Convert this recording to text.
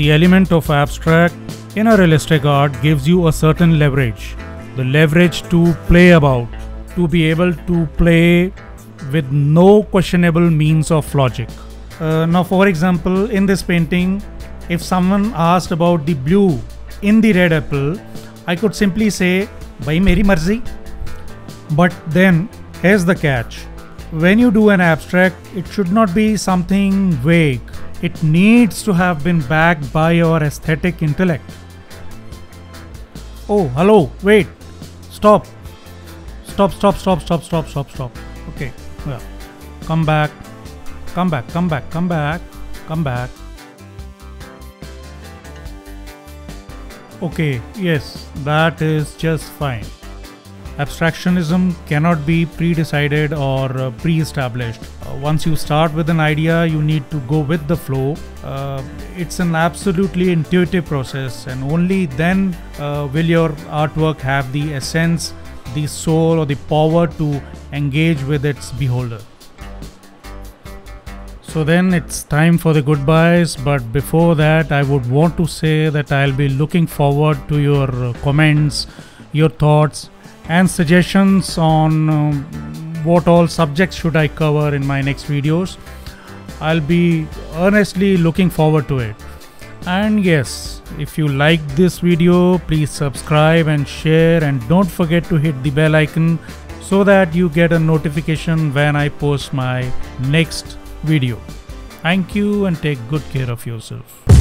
The element of abstract in a realistic art gives you a certain leverage. The leverage to play about, to be able to play with no questionable means of logic. Now for example, in this painting, if someone asked about the blue in the red apple, I could simply say, "Bhai meri marzi." But then, here's the catch. When you do an abstract, it should not be something vague. It needs to have been backed by your aesthetic intellect. Oh, hello, wait, stop. Stop. Okay, well, come back. Okay, yes, that is just fine. Abstractionism cannot be pre-decided or pre-established. Once you start with an idea, you need to go with the flow. It's an absolutely intuitive process, and only then will your artwork have the essence, the soul, or the power to engage with its beholder. So then it's time for the goodbyes, but before that I would want to say that I'll be looking forward to your comments, your thoughts and suggestions on what all subjects should I cover in my next videos. I'll be earnestly looking forward to it. And yes, if you liked this video, please subscribe and share, and don't forget to hit the bell icon so that you get a notification when I post my next video. Thank you and take good care of yourself.